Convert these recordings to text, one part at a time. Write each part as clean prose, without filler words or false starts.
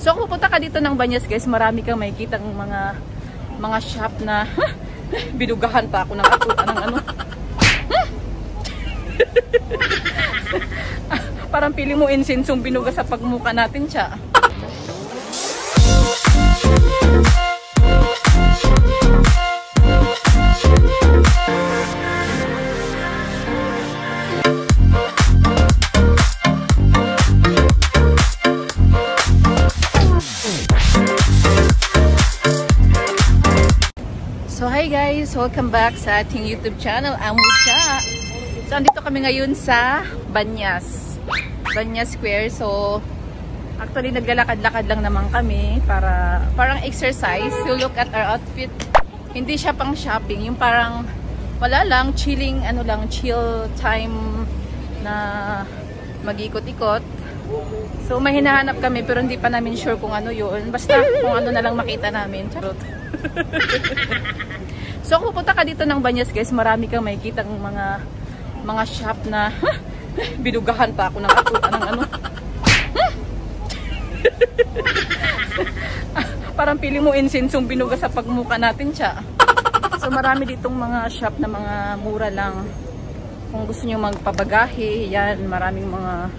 So kung pupunta ka dito ng Banyas guys, marami kang makikita ng mga shop na binugahan pa ako ng ano. Parang pili mo insensong binuga sa pagmuka natin siya. So hi guys, welcome back sa ating YouTube channel, Amucha. So andito kami ngayon sa Banyas Square. So actually naglalakad-lakad lang naman kami para parang exercise to look at our outfit. Hindi siya pang shopping, yung parang wala lang, chilling, chill time na mag-ikot-ikot. So may hinahanap kami pero hindi pa namin sure kung ano yun. Basta kung ano na lang makita namin. Charot. So kung pupunta ka dito ng Banyas guys, marami kang makikita ng mga shop na binugahan pa ako ng ano. Parang pili mo insensong binuga sa pagmuka natin siya. So marami ditong mga shop na mga mura lang. Kung gusto niyo magpabagahe, yan, maraming mga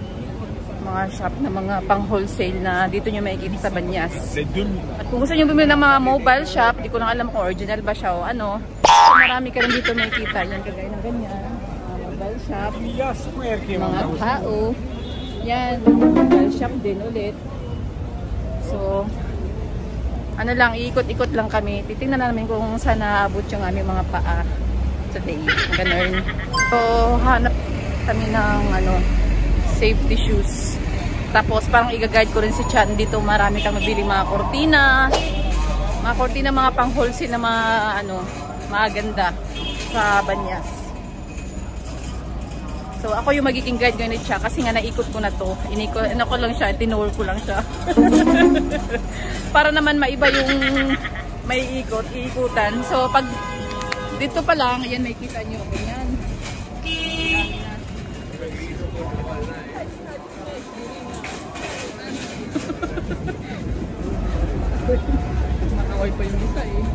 shop na mga pang wholesale na dito nyo makikita sa Banyas. At kung gusto nyo bumili ng mga mobile shop, di ko lang alam kung original ba siya o ano. So marami ka rin dito makikita. Yan, kagaya ng ganyan. Mobile shop. Mga tao. Yan, mobile shop din ulit. So, ano lang, iikot-ikot lang kami. Titingnan namin kung saan naabot yung aming mga paa today. Ganun. So, hanap kami ng safety shoes. Tapos parang i-guide ko rin si Chan dito, marami kang mabili mga kortina, mga pang wholesale na maganda sa Banyas. So ako yung magiging guide ngayon ni Cha kasi nga naikot ko na to. Ko lang siya, tinur ko lang siya. Para naman maiba yung may iikutan. So pag dito pa lang, ayan makikita nyo, ganyan. Nakaway pa yung isa eh.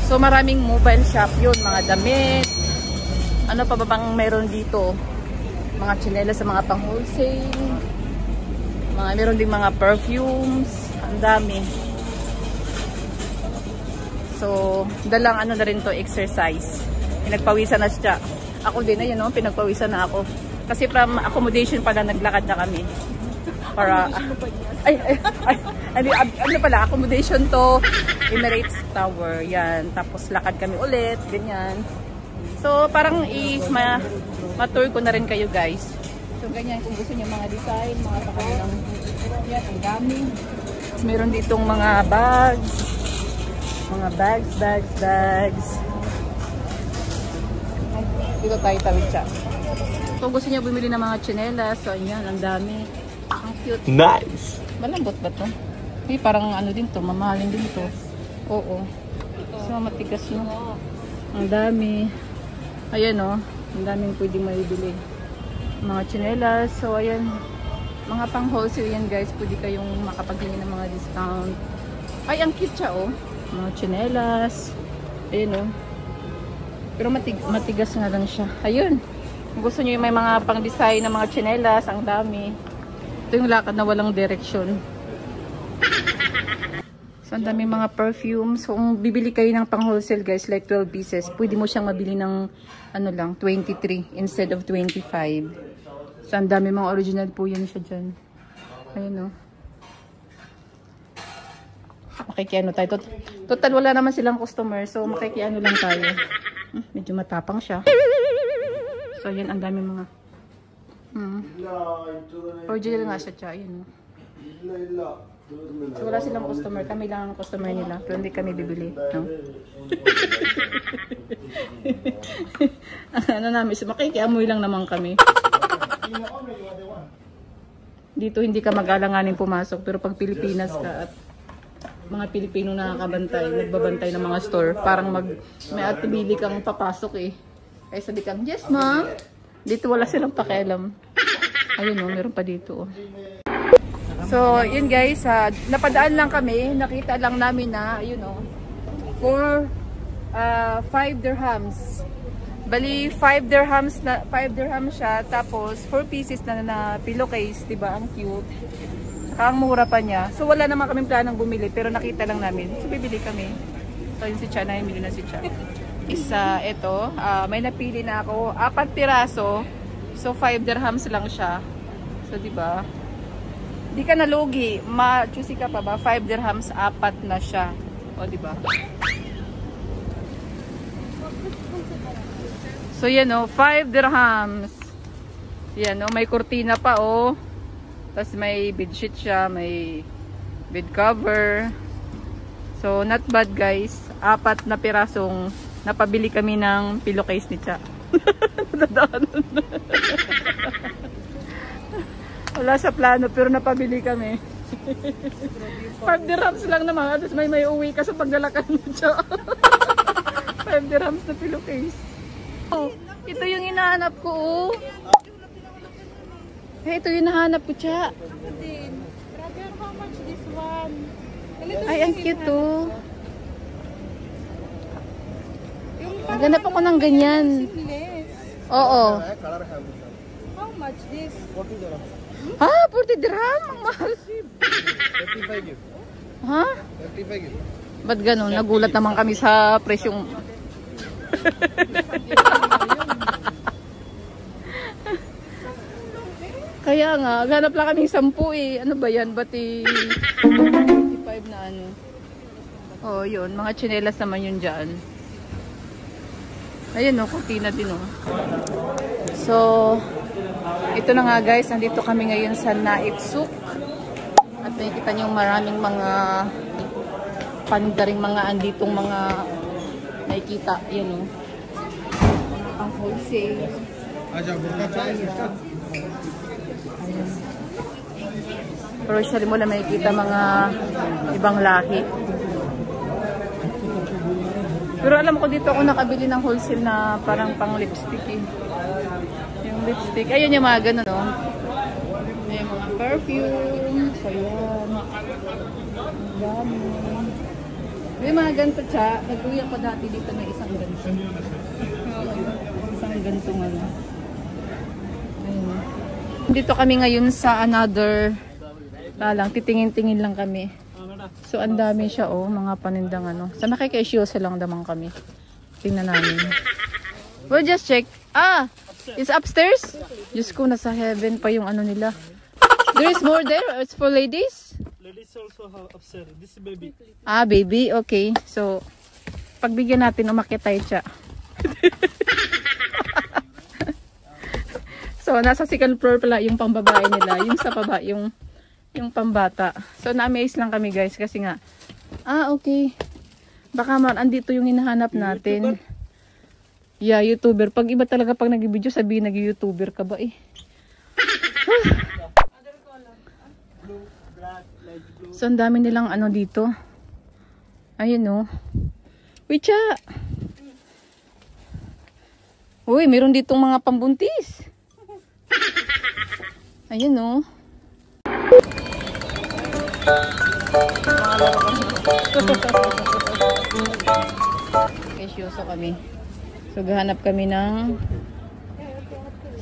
So maraming mobile shop yun, mga damit. Ano pa ba bang meron dito? Mga tsinelas sa mga pang wholesale. Meron din mga perfumes. Ang dami. So dalang na rin to, exercise. Pinagpawisan na siya. Ako din, ayun pinagpawisan na ako. Kasi from accommodation pala naglakad na kami. Para ano pala, accommodation to Emirates Tower, yan, tapos lakad kami ulit, ganyan. So parang ma-tour ko na rin kayo guys. So ganyan, kung gusto niyo mga design, mga pakalang, yan, ang dami. Meron ditong mga bags, dito tayo tawid siya. Kung gusto niyo bumili ng mga tsinelas, so yan, ang dami. Ang cute. Nice! Malambot ba to? Parang din to, mamahalin din to. Oo. So matigas no. Ang dami. Ayan ang daming pwedeng maibili. Mga tsinelas. So ayan, mga pang wholesale yan guys. Pwede kayong makapaghingi ng mga discount. Ay, ang cute siya mga tsinelas. Ayan pero matigas nga lang siya. Ayun. Kung gusto nyo may mga pang design na mga tsinelas, ang dami. Ito yung lakad na walang direksyon. So, ang dami mga perfumes. So, kung bibili kayo ng pang wholesale guys, like 12 pieces, pwede mo siyang mabili ng 23 instead of 25. So, ang dami mga original po yan siya dyan. Ayun makikiano tayo. Total wala naman silang customer. So, makikiano lang tayo. Medyo matapang siya. So, yan ang dami mga original nga siya siya. Ayun So, wala silang customer. Kami lang ang customer nila. Pero hindi kami bibili. Namin. So, makikiamoy lang naman kami. Dito hindi ka mag-alanganin pumasok. Pero pag Pilipinas ka at mga Pilipino na nakakabantay, nagbabantay ng mga store, parang may atibili kang papasok eh. Kaya sabi kang, yes ma'am. Dito wala silang pakialam. Ayun meron pa dito So, yun guys, napadaan lang kami, nakita lang namin na, you know, for 5 dirhams. Bali, 5 dirhams siya, tapos 4 pieces na pillowcase, diba? Ang cute. Saka ang mura pa niya. So, wala naman kaming planong bumili, pero nakita lang namin. So, bibili kami. So, yun si Cha, naimili na si Cha. Isa, ito, may napili na ako, 4 piraso. So, 5 dirhams lang siya. So, diba? Di ka nalugi. Ma-choosy ka pa ba? 5 dirhams, 4 na siya. O, diba? So, yan o. 5 dirhams. Yan o. May kurtina pa o. Tapos may bedsheet siya. May bed cover. So, not bad guys. 4 na pirasong napabili kami ng pillowcase ni Cha. Wala sa plano pero napabili kami. 5 dirhams lang naman. At may uwi ka sa pagdalakan mo siya. 5 dirhams na pillowcase. Oh, ito yung hinahanap ko. Oh. Hey, ito yung hinahanap ko siya. Grabe, how much this one? Ay, ang cute to. Naganap ako ng ganyan. Oo. How much this? 40 dirhams. Ha? 40 dirham? Ang mahal. 35 yun. Ha? 35 yun. Ba't ganun? Nagulat naman kami sa presyong... Kaya nga, ganap lang kaming 10 eh. Ano ba yan? Ba't 55 na ano? Oh, yun. Mga tsinelas naman yun dyan. Ayan o, kurtina din o. So, ito na nga guys, nandito kami ngayon sa Naif Souk. At nakikita niyo maraming mga pandaring mga anditong mga nakikita. Yan o. Ang wholesale. Ayan. Pero usually mo na makikita mga ibang lahi. Pero alam ko dito ako nakabili ng wholesale na parang pang lipstick eh. Yung lipstick. Ayun yung mga ganun, no? May mga perfume. So, yan. Ang dami. May mga ganito siya. Nagluya ko dati dito na isang ganito. Isang ganitong ano. Ayun. Dito kami ngayon sa another lang, titingin-tingin lang kami. So, ang dami siya, oh, mga panindang ano. Sa nakikisyosa lang naman kami. Tingnan namin. We'll just check. Ah! It's upstairs? Diyos ko, nasa heaven pa yung ano nila. There is more there? It's for ladies? Ladies also have upstairs. This is baby. Ah, baby? Okay. So, pagbigyan natin, umakit tayo siya. So, nasa second floor pala yung pambabae nila. Yung sa baba, yung pambata. So, na-amaze lang kami guys kasi nga, okay. Baka man, andito yung hinahanap natin. Yeah, YouTuber. Pag iba talaga pag nag-video, sabihin nag-YouTuber ka ba eh. So, ang dami nilang ano dito. Ayun oh. Wicha! Uy, meron ditong mga pambuntis. Ayun oh. Kesyoso kami. So, gahanap kami ng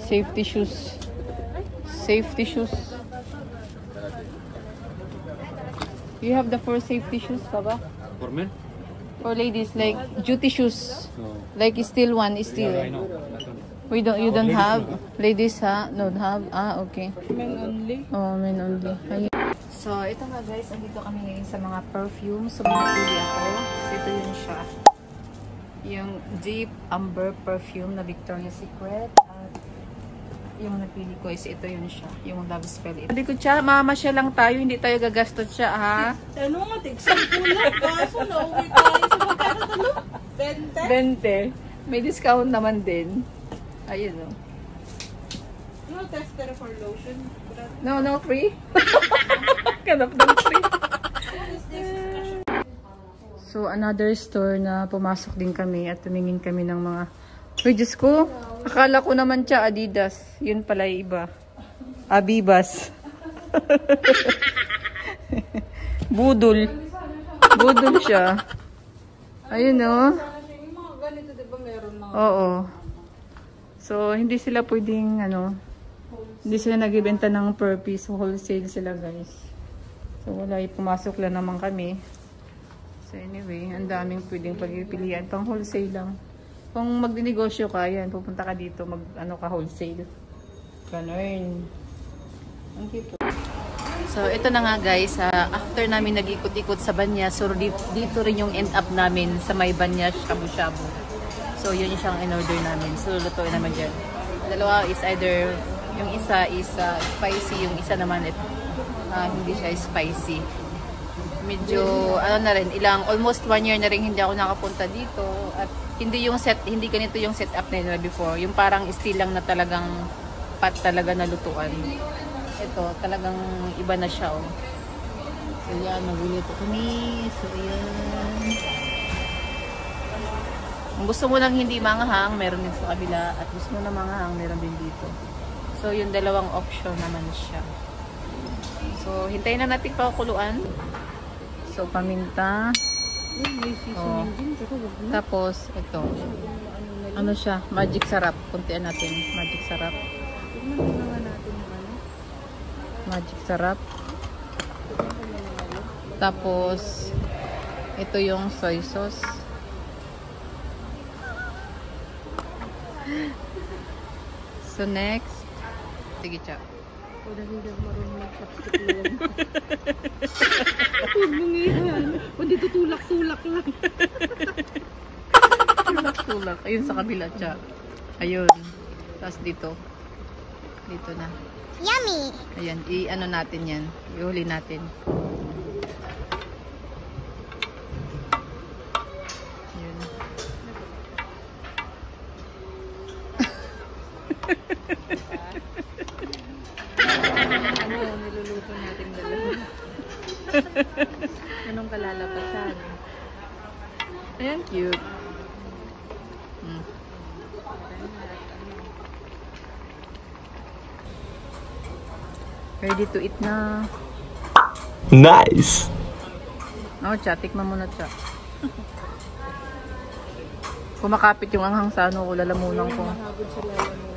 safety shoes. Safety shoes. You have the 4 safety shoes ka ba? For men? For ladies, like duty shoes. No. Like still one, still. Yeah, I know. You don't have? Ladies ha? Don't have? Okay. Men only. Oh, men only. Ayun. So, ito nga guys, andito kami ngayon sa mga perfume. So, pinapili ako. So, ito yun siya. Yung Deep Amber Perfume na Victoria's Secret. At yung napili ko is ito yun siya. Yung Love Spell. Hindi ko siya, mamamasya lang tayo. Hindi tayo gagastos siya, ha? Ano nga, tigsan ko lang. Kaso nauwi tayo sa magkano talo? 20. May discount naman din. Ayun o. No tester for lotion. No, free? Kanap ng free. So, another store na pumasok din kami at tumingin kami ng mga... Uy, Diyos ko, akala ko naman siya Adidas. Yun pala iba. Abibas. Budol. Budol siya. Ayun o. Yung mga ganito, di ba meron na? Oo. So, hindi sila pwedeng, hindi sila nagbibenta ng per piece. Wholesale sila, guys. So, wala. Pumasok lang naman kami. So, anyway, ang daming pwedeng pagpipilian. Pang wholesale lang. Kung magdinegosyo ka, yan, pupunta ka dito, ka wholesale. Ganun. Ang cute. So, ito na nga guys, after namin nag-ikot-ikot sa Banya, so dito rin yung end up namin sa may Banya Shabu-Shabu. So, yun yung siyang in-order namin. So, lutuin naman dyan. Dalawa is either, yung isa is spicy, yung isa naman hindi siya spicy. Medyo, almost 1 year na rin hindi ako nakapunta dito. At hindi ganito yung setup na yun before. Yung parang still lang na talagang pat talaga na lutuan. Ito, talagang iba na siya, oh. So, yan, magluluto kami. So, yan. Kung gusto mo lang hindi manghang, meron din sa kabila. At gusto mo na manghang, meron din dito. So, yung dalawang option naman siya. So, hintayin na natin pakukuluan. So, paminta. Oh. Tapos, ito. Ano siya? Magic sarap. Kuntian natin. Magic sarap. Magic sarap. Tapos, ito yung soy sauce. So, next. Sige, Cha. O, dahil hindi ako marunong mag-chopstick lang. Huwag mong yan. O, dito tulak-tulak lang. Tulak-tulak. Ayun sa kabila, Cha. Ayun. Tapos dito. Dito na. Yummy! Ayan, i-ano natin yan. Ihuli natin. Ayan. Ano yung niluluto natin dalawa? Anong kalalabasan? Ayan, cute. Ready to eat na. Nice! Oh, Cha, tikman mo na, Cha. Kumakapit yung anghang sa ko, lalamunan ko. Mahagod sa lalamunan.